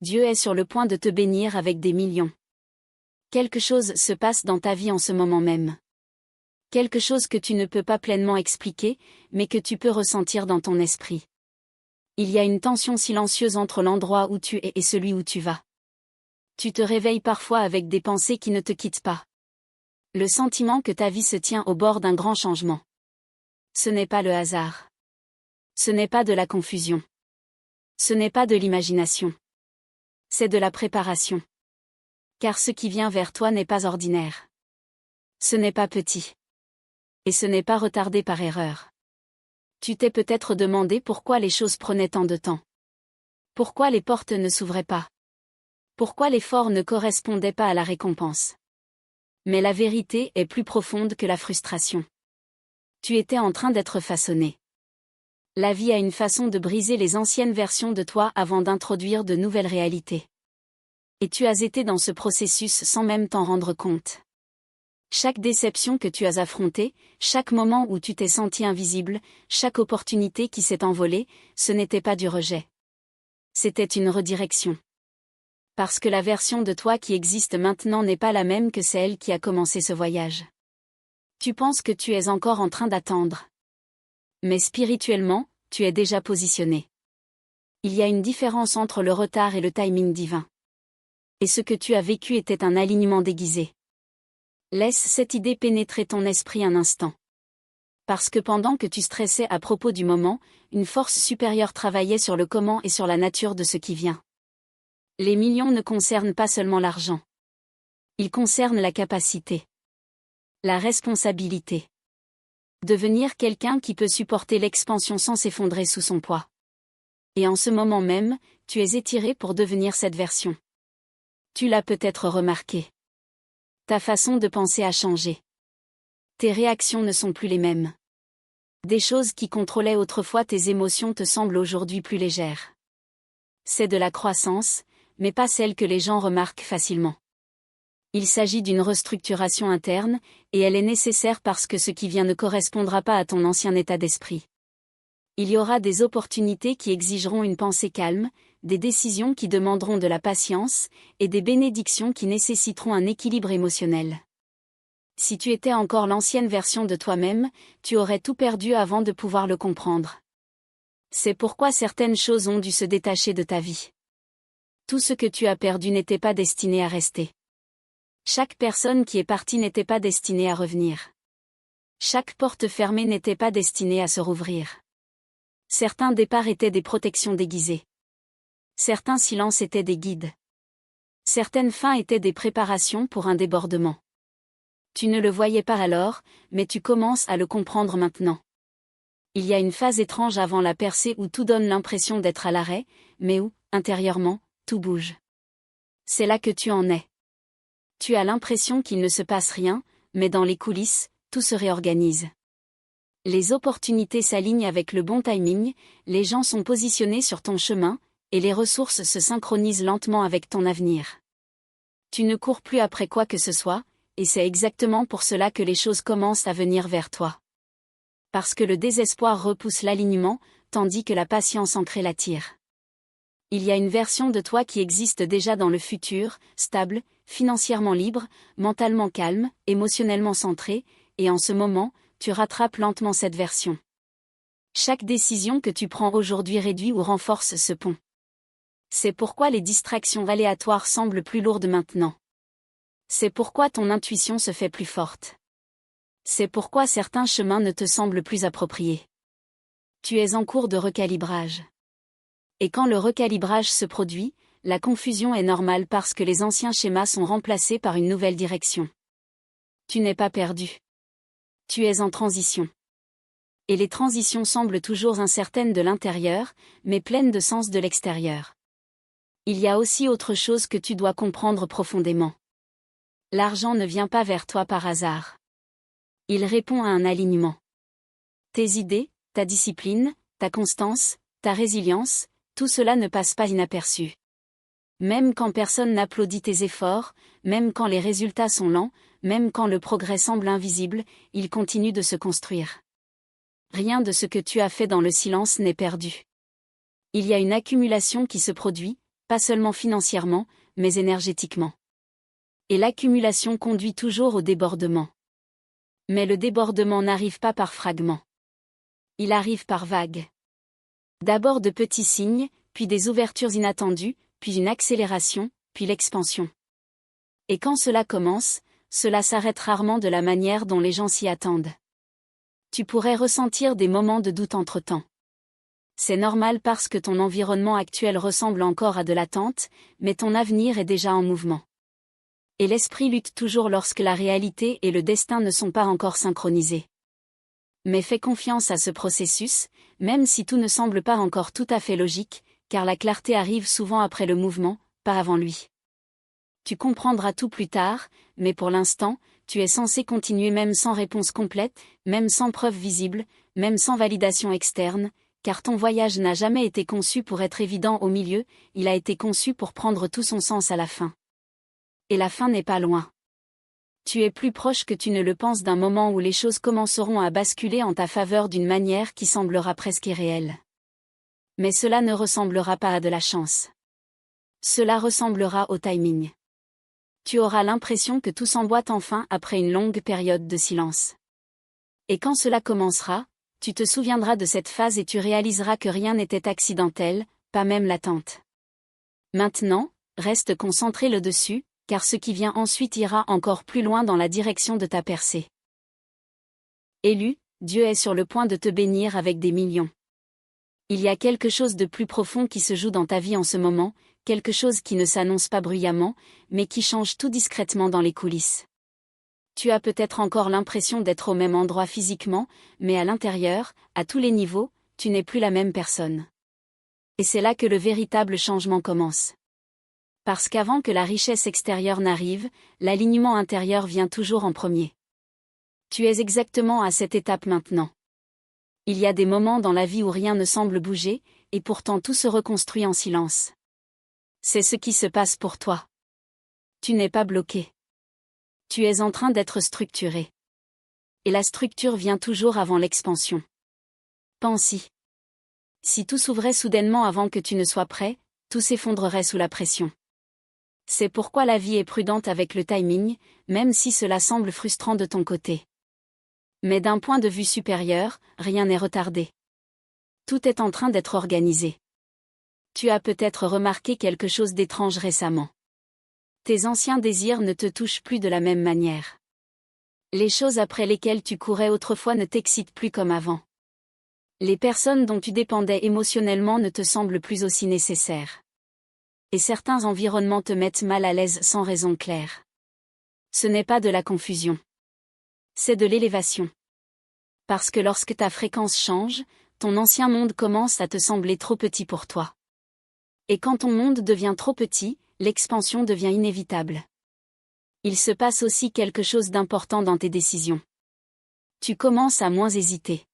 Dieu est sur le point de te bénir avec des millions. Quelque chose se passe dans ta vie en ce moment même. Quelque chose que tu ne peux pas pleinement expliquer, mais que tu peux ressentir dans ton esprit. Il y a une tension silencieuse entre l'endroit où tu es et celui où tu vas. Tu te réveilles parfois avec des pensées qui ne te quittent pas. Le sentiment que ta vie se tient au bord d'un grand changement. Ce n'est pas le hasard. Ce n'est pas de la confusion. Ce n'est pas de l'imagination. C'est de la préparation. Car ce qui vient vers toi n'est pas ordinaire. Ce n'est pas petit. Et ce n'est pas retardé par erreur. Tu t'es peut-être demandé pourquoi les choses prenaient tant de temps. Pourquoi les portes ne s'ouvraient pas. Pourquoi l'effort ne correspondait pas à la récompense. Mais la vérité est plus profonde que la frustration. Tu étais en train d'être façonné. La vie a une façon de briser les anciennes versions de toi avant d'introduire de nouvelles réalités. Et tu as été dans ce processus sans même t'en rendre compte. Chaque déception que tu as affrontée, chaque moment où tu t'es senti invisible, chaque opportunité qui s'est envolée, ce n'était pas du rejet. C'était une redirection. Parce que la version de toi qui existe maintenant n'est pas la même que celle qui a commencé ce voyage. Tu penses que tu es encore en train d'attendre. Mais spirituellement, tu es déjà positionné. Il y a une différence entre le retard et le timing divin. Et ce que tu as vécu était un alignement déguisé. Laisse cette idée pénétrer ton esprit un instant. Parce que pendant que tu stressais à propos du moment, une force supérieure travaillait sur le comment et sur la nature de ce qui vient. Les millions ne concernent pas seulement l'argent. Ils concernent la capacité. La responsabilité. Devenir quelqu'un qui peut supporter l'expansion sans s'effondrer sous son poids. Et en ce moment même, tu es étiré pour devenir cette version. Tu l'as peut-être remarqué. Ta façon de penser a changé. Tes réactions ne sont plus les mêmes. Des choses qui contrôlaient autrefois tes émotions te semblent aujourd'hui plus légères. C'est de la croissance, mais pas celle que les gens remarquent facilement. Il s'agit d'une restructuration interne, et elle est nécessaire parce que ce qui vient ne correspondra pas à ton ancien état d'esprit. Il y aura des opportunités qui exigeront une pensée calme, des décisions qui demanderont de la patience, et des bénédictions qui nécessiteront un équilibre émotionnel. Si tu étais encore l'ancienne version de toi-même, tu aurais tout perdu avant de pouvoir le comprendre. C'est pourquoi certaines choses ont dû se détacher de ta vie. Tout ce que tu as perdu n'était pas destiné à rester. Chaque personne qui est partie n'était pas destinée à revenir. Chaque porte fermée n'était pas destinée à se rouvrir. Certains départs étaient des protections déguisées. Certains silences étaient des guides. Certaines fins étaient des préparations pour un débordement. Tu ne le voyais pas alors, mais tu commences à le comprendre maintenant. Il y a une phase étrange avant la percée où tout donne l'impression d'être à l'arrêt, mais où, intérieurement, tout bouge. C'est là que tu en es. Tu as l'impression qu'il ne se passe rien, mais dans les coulisses, tout se réorganise. Les opportunités s'alignent avec le bon timing, les gens sont positionnés sur ton chemin, et les ressources se synchronisent lentement avec ton avenir. Tu ne cours plus après quoi que ce soit, et c'est exactement pour cela que les choses commencent à venir vers toi. Parce que le désespoir repousse l'alignement, tandis que la patience ancrée l'attire. Il y a une version de toi qui existe déjà dans le futur, stable, financièrement libre, mentalement calme, émotionnellement centré, et en ce moment, tu rattrapes lentement cette version. Chaque décision que tu prends aujourd'hui réduit ou renforce ce pont. C'est pourquoi les distractions aléatoires semblent plus lourdes maintenant. C'est pourquoi ton intuition se fait plus forte. C'est pourquoi certains chemins ne te semblent plus appropriés. Tu es en cours de recalibrage. Et quand le recalibrage se produit, la confusion est normale parce que les anciens schémas sont remplacés par une nouvelle direction. Tu n'es pas perdu. Tu es en transition. Et les transitions semblent toujours incertaines de l'intérieur, mais pleines de sens de l'extérieur. Il y a aussi autre chose que tu dois comprendre profondément. L'argent ne vient pas vers toi par hasard. Il répond à un alignement. Tes idées, ta discipline, ta constance, ta résilience, tout cela ne passe pas inaperçu. Même quand personne n'applaudit tes efforts, même quand les résultats sont lents, même quand le progrès semble invisible, il continue de se construire. Rien de ce que tu as fait dans le silence n'est perdu. Il y a une accumulation qui se produit, pas seulement financièrement, mais énergétiquement. Et l'accumulation conduit toujours au débordement. Mais le débordement n'arrive pas par fragments. Il arrive par vagues. D'abord de petits signes, puis des ouvertures inattendues, puis une accélération, puis l'expansion. Et quand cela commence, cela s'arrête rarement de la manière dont les gens s'y attendent. Tu pourrais ressentir des moments de doute entre-temps. C'est normal parce que ton environnement actuel ressemble encore à de l'attente, mais ton avenir est déjà en mouvement. Et l'esprit lutte toujours lorsque la réalité et le destin ne sont pas encore synchronisés. Mais fais confiance à ce processus, même si tout ne semble pas encore tout à fait logique, car la clarté arrive souvent après le mouvement, pas avant lui. Tu comprendras tout plus tard, mais pour l'instant, tu es censé continuer même sans réponse complète, même sans preuve visible, même sans validation externe, car ton voyage n'a jamais été conçu pour être évident au milieu, il a été conçu pour prendre tout son sens à la fin. Et la fin n'est pas loin. Tu es plus proche que tu ne le penses d'un moment où les choses commenceront à basculer en ta faveur d'une manière qui semblera presque irréelle. Mais cela ne ressemblera pas à de la chance. Cela ressemblera au timing. Tu auras l'impression que tout s'emboîte enfin après une longue période de silence. Et quand cela commencera, tu te souviendras de cette phase et tu réaliseras que rien n'était accidentel, pas même l'attente. Maintenant, reste concentré le dessus, car ce qui vient ensuite ira encore plus loin dans la direction de ta percée. Élu, Dieu est sur le point de te bénir avec des millions. Il y a quelque chose de plus profond qui se joue dans ta vie en ce moment, quelque chose qui ne s'annonce pas bruyamment, mais qui change tout discrètement dans les coulisses. Tu as peut-être encore l'impression d'être au même endroit physiquement, mais à l'intérieur, à tous les niveaux, tu n'es plus la même personne. Et c'est là que le véritable changement commence. Parce qu'avant que la richesse extérieure n'arrive, l'alignement intérieur vient toujours en premier. Tu es exactement à cette étape maintenant. Il y a des moments dans la vie où rien ne semble bouger, et pourtant tout se reconstruit en silence. C'est ce qui se passe pour toi. Tu n'es pas bloqué. Tu es en train d'être structuré. Et la structure vient toujours avant l'expansion. Pense-y. Si tout s'ouvrait soudainement avant que tu ne sois prêt, tout s'effondrerait sous la pression. C'est pourquoi la vie est prudente avec le timing, même si cela semble frustrant de ton côté. Mais d'un point de vue supérieur, rien n'est retardé. Tout est en train d'être organisé. Tu as peut-être remarqué quelque chose d'étrange récemment. Tes anciens désirs ne te touchent plus de la même manière. Les choses après lesquelles tu courais autrefois ne t'excitent plus comme avant. Les personnes dont tu dépendais émotionnellement ne te semblent plus aussi nécessaires. Et certains environnements te mettent mal à l'aise sans raison claire. Ce n'est pas de la confusion. C'est de l'élévation. Parce que lorsque ta fréquence change, ton ancien monde commence à te sembler trop petit pour toi. Et quand ton monde devient trop petit, l'expansion devient inévitable. Il se passe aussi quelque chose d'important dans tes décisions. Tu commences à moins hésiter.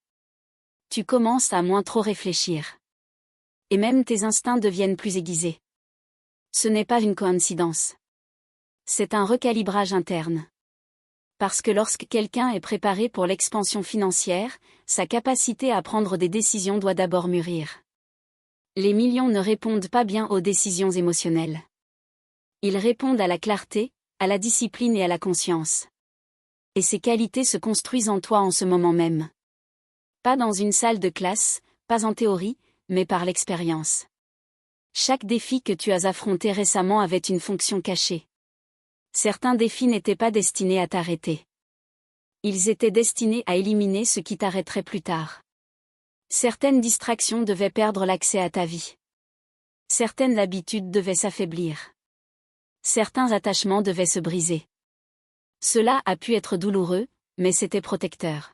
Tu commences à moins trop réfléchir. Et même tes instincts deviennent plus aiguisés. Ce n'est pas une coïncidence. C'est un recalibrage interne. Parce que lorsque quelqu'un est préparé pour l'expansion financière, sa capacité à prendre des décisions doit d'abord mûrir. Les millions ne répondent pas bien aux décisions émotionnelles. Ils répondent à la clarté, à la discipline et à la conscience. Et ces qualités se construisent en toi en ce moment même. Pas dans une salle de classe, pas en théorie, mais par l'expérience. Chaque défi que tu as affronté récemment avait une fonction cachée. Certains défis n'étaient pas destinés à t'arrêter. Ils étaient destinés à éliminer ce qui t'arrêterait plus tard. Certaines distractions devaient perdre l'accès à ta vie. Certaines habitudes devaient s'affaiblir. Certains attachements devaient se briser. Cela a pu être douloureux, mais c'était protecteur.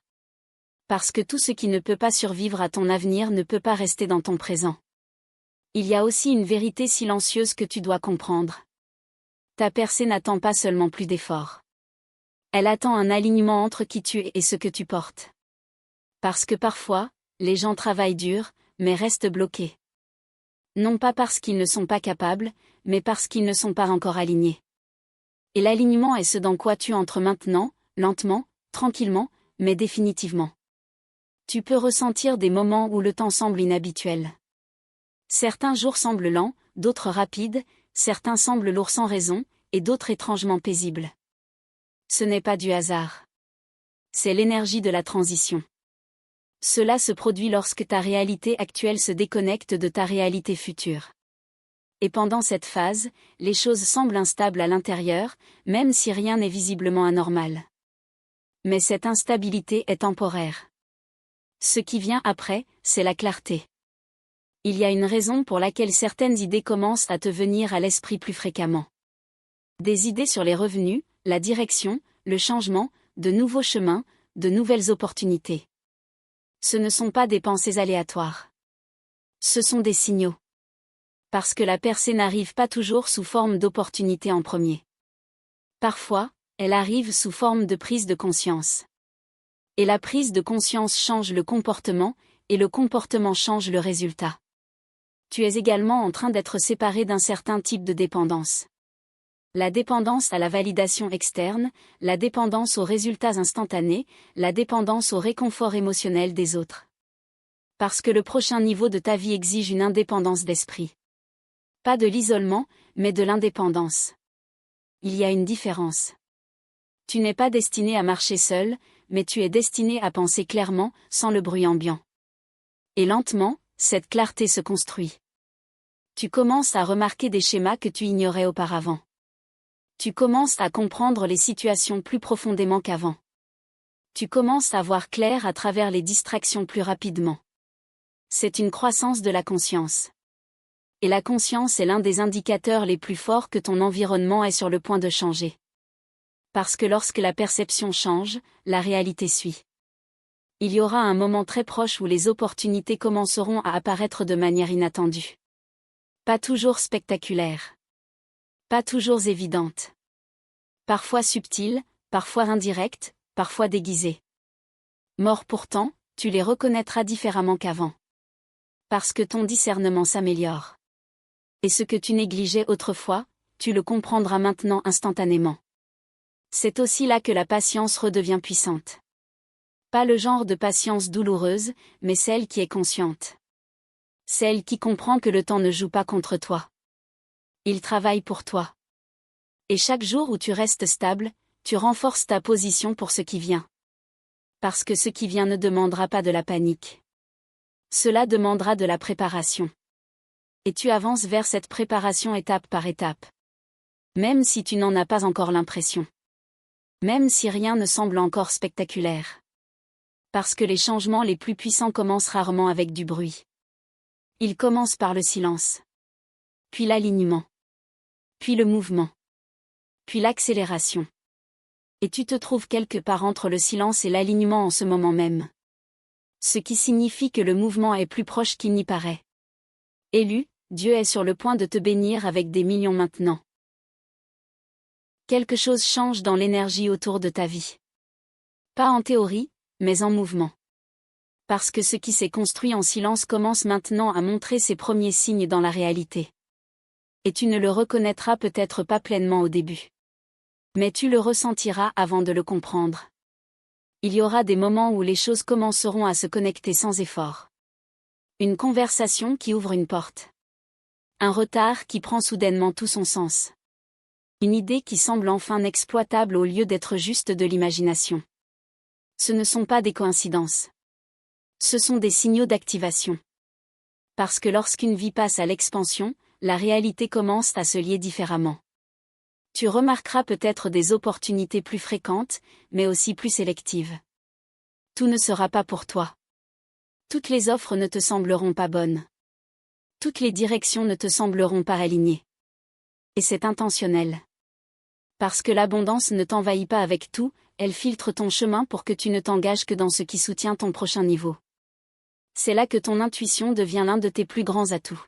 Parce que tout ce qui ne peut pas survivre à ton avenir ne peut pas rester dans ton présent. Il y a aussi une vérité silencieuse que tu dois comprendre. Ta percée n'attend pas seulement plus d'efforts. Elle attend un alignement entre qui tu es et ce que tu portes. Parce que parfois, les gens travaillent dur, mais restent bloqués. Non pas parce qu'ils ne sont pas capables, mais parce qu'ils ne sont pas encore alignés. Et l'alignement est ce dans quoi tu entres maintenant, lentement, tranquillement, mais définitivement. Tu peux ressentir des moments où le temps semble inhabituel. Certains jours semblent lents, d'autres rapides, certains semblent lourds sans raison, et d'autres étrangement paisibles. Ce n'est pas du hasard. C'est l'énergie de la transition. Cela se produit lorsque ta réalité actuelle se déconnecte de ta réalité future. Et pendant cette phase, les choses semblent instables à l'intérieur, même si rien n'est visiblement anormal. Mais cette instabilité est temporaire. Ce qui vient après, c'est la clarté. Il y a une raison pour laquelle certaines idées commencent à te venir à l'esprit plus fréquemment. Des idées sur les revenus, la direction, le changement, de nouveaux chemins, de nouvelles opportunités. Ce ne sont pas des pensées aléatoires. Ce sont des signaux. Parce que la percée n'arrive pas toujours sous forme d'opportunité en premier. Parfois, elle arrive sous forme de prise de conscience. Et la prise de conscience change le comportement, et le comportement change le résultat. Tu es également en train d'être séparé d'un certain type de dépendance. La dépendance à la validation externe, la dépendance aux résultats instantanés, la dépendance au réconfort émotionnel des autres. Parce que le prochain niveau de ta vie exige une indépendance d'esprit. Pas de l'isolement, mais de l'indépendance. Il y a une différence. Tu n'es pas destiné à marcher seul, mais tu es destiné à penser clairement, sans le bruit ambiant. Et lentement, cette clarté se construit. Tu commences à remarquer des schémas que tu ignorais auparavant. Tu commences à comprendre les situations plus profondément qu'avant. Tu commences à voir clair à travers les distractions plus rapidement. C'est une croissance de la conscience. Et la conscience est l'un des indicateurs les plus forts que ton environnement est sur le point de changer. Parce que lorsque la perception change, la réalité suit. Il y aura un moment très proche où les opportunités commenceront à apparaître de manière inattendue. Pas toujours spectaculaire. Pas toujours évidente. Parfois subtile, parfois indirecte, parfois déguisée. Mort pourtant, tu les reconnaîtras différemment qu'avant. Parce que ton discernement s'améliore. Et ce que tu négligeais autrefois, tu le comprendras maintenant instantanément. C'est aussi là que la patience redevient puissante. Pas le genre de patience douloureuse, mais celle qui est consciente. Celle qui comprend que le temps ne joue pas contre toi. Il travaille pour toi. Et chaque jour où tu restes stable, tu renforces ta position pour ce qui vient. Parce que ce qui vient ne demandera pas de la panique. Cela demandera de la préparation. Et tu avances vers cette préparation étape par étape. Même si tu n'en as pas encore l'impression. Même si rien ne semble encore spectaculaire. Parce que les changements les plus puissants commencent rarement avec du bruit. Ils commencent par le silence. Puis l'alignement. Puis le mouvement. Puis l'accélération. Et tu te trouves quelque part entre le silence et l'alignement en ce moment même. Ce qui signifie que le mouvement est plus proche qu'il n'y paraît. Élu, Dieu est sur le point de te bénir avec des millions maintenant. Quelque chose change dans l'énergie autour de ta vie. Pas en théorie, mais en mouvement. Parce que ce qui s'est construit en silence commence maintenant à montrer ses premiers signes dans la réalité. Et tu ne le reconnaîtras peut-être pas pleinement au début. Mais tu le ressentiras avant de le comprendre. Il y aura des moments où les choses commenceront à se connecter sans effort. Une conversation qui ouvre une porte. Un retard qui prend soudainement tout son sens. Une idée qui semble enfin exploitable au lieu d'être juste de l'imagination. Ce ne sont pas des coïncidences. Ce sont des signaux d'activation. Parce que lorsqu'une vie passe à l'expansion, la réalité commence à se lier différemment. Tu remarqueras peut-être des opportunités plus fréquentes, mais aussi plus sélectives. Tout ne sera pas pour toi. Toutes les offres ne te sembleront pas bonnes. Toutes les directions ne te sembleront pas alignées. Et c'est intentionnel. Parce que l'abondance ne t'envahit pas avec tout, elle filtre ton chemin pour que tu ne t'engages que dans ce qui soutient ton prochain niveau. C'est là que ton intuition devient l'un de tes plus grands atouts.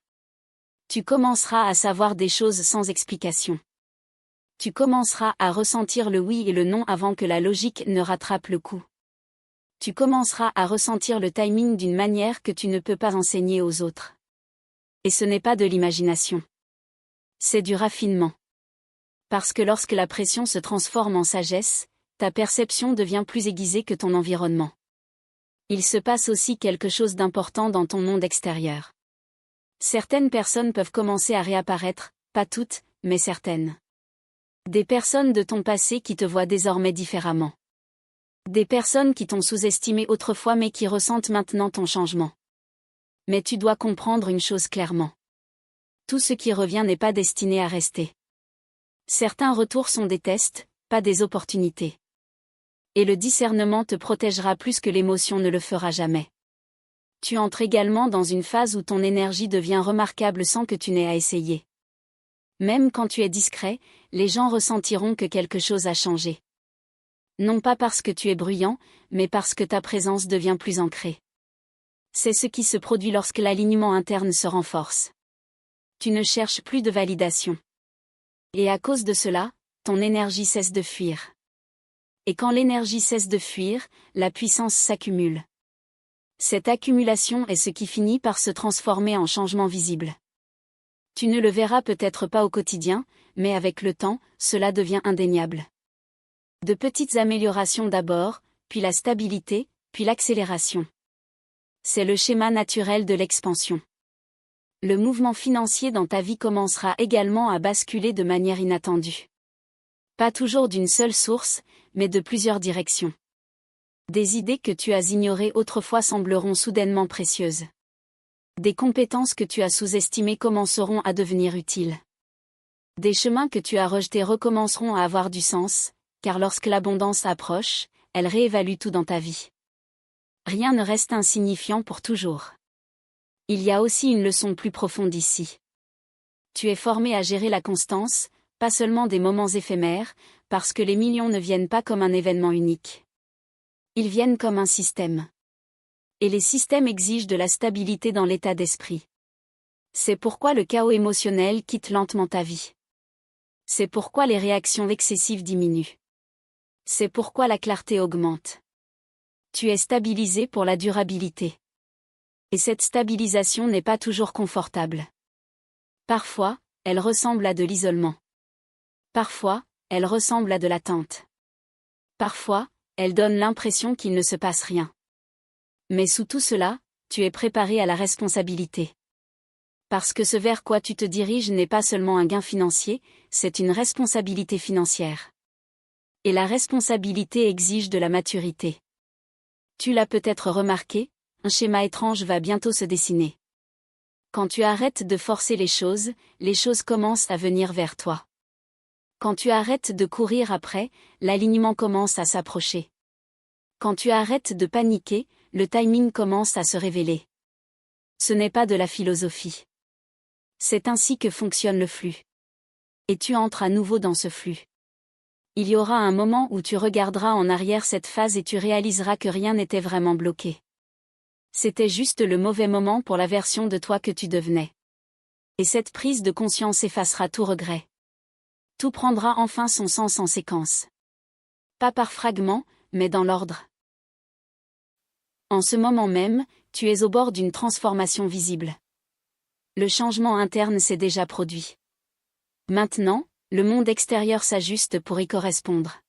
Tu commenceras à savoir des choses sans explication. Tu commenceras à ressentir le oui et le non avant que la logique ne rattrape le coup. Tu commenceras à ressentir le timing d'une manière que tu ne peux pas enseigner aux autres. Et ce n'est pas de l'imagination. C'est du raffinement. Parce que lorsque la pression se transforme en sagesse, ta perception devient plus aiguisée que ton environnement. Il se passe aussi quelque chose d'important dans ton monde extérieur. Certaines personnes peuvent commencer à réapparaître, pas toutes, mais certaines. Des personnes de ton passé qui te voient désormais différemment. Des personnes qui t'ont sous-estimé autrefois mais qui ressentent maintenant ton changement. Mais tu dois comprendre une chose clairement. Tout ce qui revient n'est pas destiné à rester. Certains retours sont des tests, pas des opportunités. Et le discernement te protégera plus que l'émotion ne le fera jamais. Tu entres également dans une phase où ton énergie devient remarquable sans que tu n'aies à essayer. Même quand tu es discret, les gens ressentiront que quelque chose a changé. Non pas parce que tu es bruyant, mais parce que ta présence devient plus ancrée. C'est ce qui se produit lorsque l'alignement interne se renforce. Tu ne cherches plus de validation. Et à cause de cela, ton énergie cesse de fuir. Et quand l'énergie cesse de fuir, la puissance s'accumule. Cette accumulation est ce qui finit par se transformer en changement visible. Tu ne le verras peut-être pas au quotidien, mais avec le temps, cela devient indéniable. De petites améliorations d'abord, puis la stabilité, puis l'accélération. C'est le schéma naturel de l'expansion. Le mouvement financier dans ta vie commencera également à basculer de manière inattendue. Pas toujours d'une seule source, mais de plusieurs directions. Des idées que tu as ignorées autrefois sembleront soudainement précieuses. Des compétences que tu as sous-estimées commenceront à devenir utiles. Des chemins que tu as rejetés recommenceront à avoir du sens, car lorsque l'abondance approche, elle réévalue tout dans ta vie. Rien ne reste insignifiant pour toujours. Il y a aussi une leçon plus profonde ici. Tu es formé à gérer la constance, pas seulement des moments éphémères, parce que les millions ne viennent pas comme un événement unique. Ils viennent comme un système. Et les systèmes exigent de la stabilité dans l'état d'esprit. C'est pourquoi le chaos émotionnel quitte lentement ta vie. C'est pourquoi les réactions excessives diminuent. C'est pourquoi la clarté augmente. Tu es stabilisé pour la durabilité. Et cette stabilisation n'est pas toujours confortable. Parfois, elle ressemble à de l'isolement. Parfois, elle ressemble à de l'attente. Parfois, elle donne l'impression qu'il ne se passe rien. Mais sous tout cela, tu es préparé à la responsabilité. Parce que ce vers quoi tu te diriges n'est pas seulement un gain financier, c'est une responsabilité financière. Et la responsabilité exige de la maturité. Tu l'as peut-être remarqué, un schéma étrange va bientôt se dessiner. Quand tu arrêtes de forcer les choses commencent à venir vers toi. Quand tu arrêtes de courir après, l'alignement commence à s'approcher. Quand tu arrêtes de paniquer, le timing commence à se révéler. Ce n'est pas de la philosophie. C'est ainsi que fonctionne le flux. Et tu entres à nouveau dans ce flux. Il y aura un moment où tu regarderas en arrière cette phase et tu réaliseras que rien n'était vraiment bloqué. C'était juste le mauvais moment pour la version de toi que tu devenais. Et cette prise de conscience effacera tout regret. Tout prendra enfin son sens en séquence. Pas par fragments, mais dans l'ordre. En ce moment même, tu es au bord d'une transformation visible. Le changement interne s'est déjà produit. Maintenant, le monde extérieur s'ajuste pour y correspondre.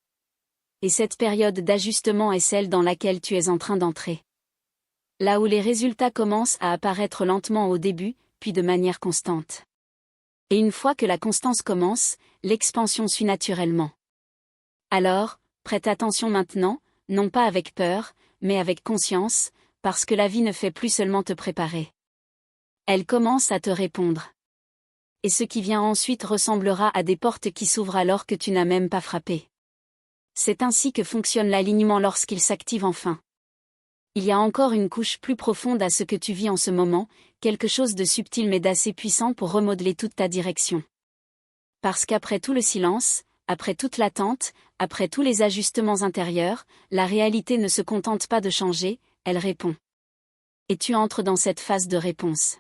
Et cette période d'ajustement est celle dans laquelle tu es en train d'entrer. Là où les résultats commencent à apparaître lentement au début, puis de manière constante. Et une fois que la constance commence, l'expansion suit naturellement. Alors, prête attention maintenant, non pas avec peur, mais avec conscience, parce que la vie ne fait plus seulement te préparer. Elle commence à te répondre. Et ce qui vient ensuite ressemblera à des portes qui s'ouvrent alors que tu n'as même pas frappé. C'est ainsi que fonctionne l'alignement lorsqu'il s'active enfin. Il y a encore une couche plus profonde à ce que tu vis en ce moment, quelque chose de subtil mais d'assez puissant pour remodeler toute ta direction. Parce qu'après tout le silence, après toute l'attente, après tous les ajustements intérieurs, la réalité ne se contente pas de changer, elle répond. Et tu entres dans cette phase de réponse.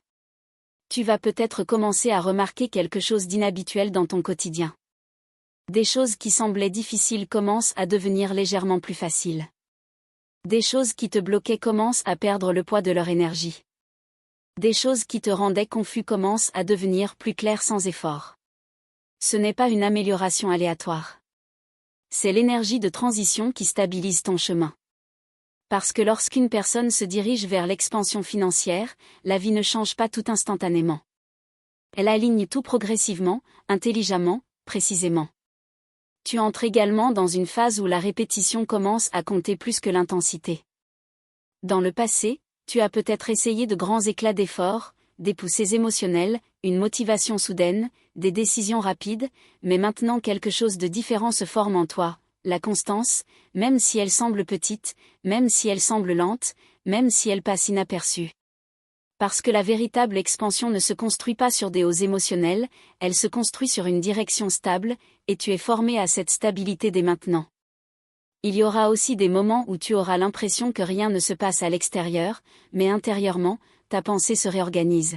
Tu vas peut-être commencer à remarquer quelque chose d'inhabituel dans ton quotidien. Des choses qui semblaient difficiles commencent à devenir légèrement plus faciles. Des choses qui te bloquaient commencent à perdre le poids de leur énergie. Des choses qui te rendaient confus commencent à devenir plus claires sans effort. Ce n'est pas une amélioration aléatoire. C'est l'énergie de transition qui stabilise ton chemin. Parce que lorsqu'une personne se dirige vers l'expansion financière, la vie ne change pas tout instantanément. Elle aligne tout progressivement, intelligemment, précisément. Tu entres également dans une phase où la répétition commence à compter plus que l'intensité. Dans le passé, tu as peut-être essayé de grands éclats d'efforts, des poussées émotionnelles, une motivation soudaine, des décisions rapides, mais maintenant quelque chose de différent se forme en toi, la constance, même si elle semble petite, même si elle semble lente, même si elle passe inaperçue. Parce que la véritable expansion ne se construit pas sur des hauts émotionnels, elle se construit sur une direction stable, et tu es formé à cette stabilité dès maintenant. Il y aura aussi des moments où tu auras l'impression que rien ne se passe à l'extérieur, mais intérieurement, ta pensée se réorganise.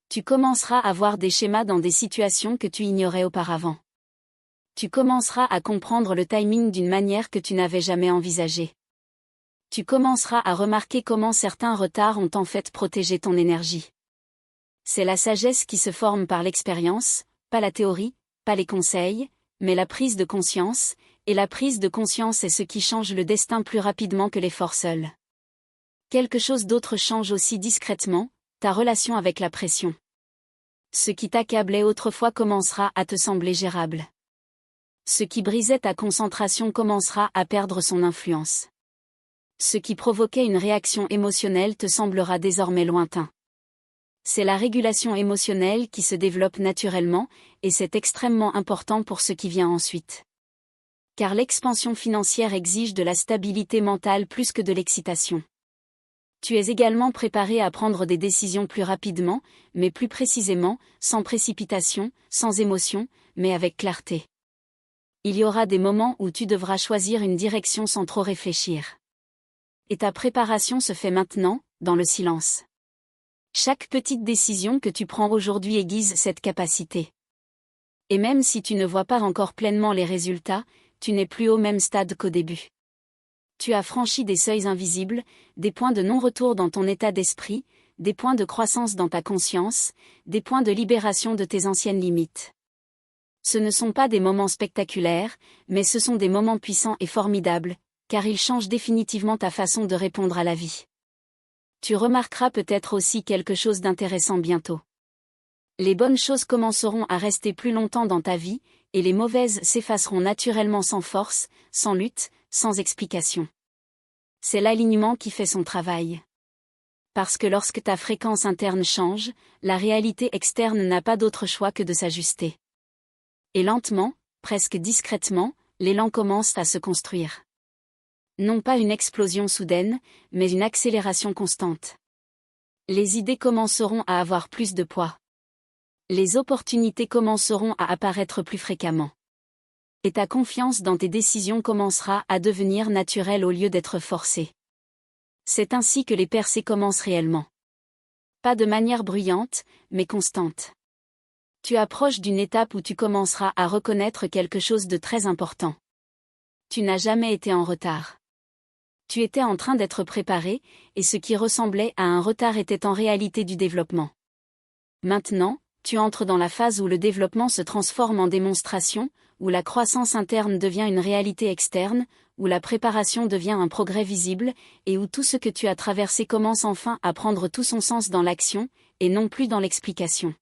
Tu commenceras à voir des schémas dans des situations que tu ignorais auparavant. Tu commenceras à comprendre le timing d'une manière que tu n'avais jamais envisagée. Tu commenceras à remarquer comment certains retards ont en fait protégé ton énergie. C'est la sagesse qui se forme par l'expérience, pas la théorie, pas les conseils, mais la prise de conscience, et la prise de conscience est ce qui change le destin plus rapidement que l'effort seul. Quelque chose d'autre change aussi discrètement, ta relation avec la pression. Ce qui t'accablait autrefois commencera à te sembler gérable. Ce qui brisait ta concentration commencera à perdre son influence. Ce qui provoquait une réaction émotionnelle te semblera désormais lointain. C'est la régulation émotionnelle qui se développe naturellement, et c'est extrêmement important pour ce qui vient ensuite. Car l'expansion financière exige de la stabilité mentale plus que de l'excitation. Tu es également préparé à prendre des décisions plus rapidement, mais plus précisément, sans précipitation, sans émotion, mais avec clarté. Il y aura des moments où tu devras choisir une direction sans trop réfléchir. Et ta préparation se fait maintenant, dans le silence. Chaque petite décision que tu prends aujourd'hui aiguise cette capacité. Et même si tu ne vois pas encore pleinement les résultats, tu n'es plus au même stade qu'au début. Tu as franchi des seuils invisibles, des points de non-retour dans ton état d'esprit, des points de croissance dans ta conscience, des points de libération de tes anciennes limites. Ce ne sont pas des moments spectaculaires, mais ce sont des moments puissants et formidables, car ils changent définitivement ta façon de répondre à la vie. Tu remarqueras peut-être aussi quelque chose d'intéressant bientôt. Les bonnes choses commenceront à rester plus longtemps dans ta vie, et les mauvaises s'effaceront naturellement sans force, sans lutte, sans explication. C'est l'alignement qui fait son travail. Parce que lorsque ta fréquence interne change, la réalité externe n'a pas d'autre choix que de s'ajuster. Et lentement, presque discrètement, l'élan commence à se construire. Non pas une explosion soudaine, mais une accélération constante. Les idées commenceront à avoir plus de poids. Les opportunités commenceront à apparaître plus fréquemment. Et ta confiance dans tes décisions commencera à devenir naturelle au lieu d'être forcée. C'est ainsi que les percées commencent réellement. Pas de manière bruyante, mais constante. Tu approches d'une étape où tu commenceras à reconnaître quelque chose de très important. Tu n'as jamais été en retard. Tu étais en train d'être préparé, et ce qui ressemblait à un retard était en réalité du développement. Maintenant, tu entres dans la phase où le développement se transforme en démonstration, où la croissance interne devient une réalité externe, où la préparation devient un progrès visible, et où tout ce que tu as traversé commence enfin à prendre tout son sens dans l'action, et non plus dans l'explication.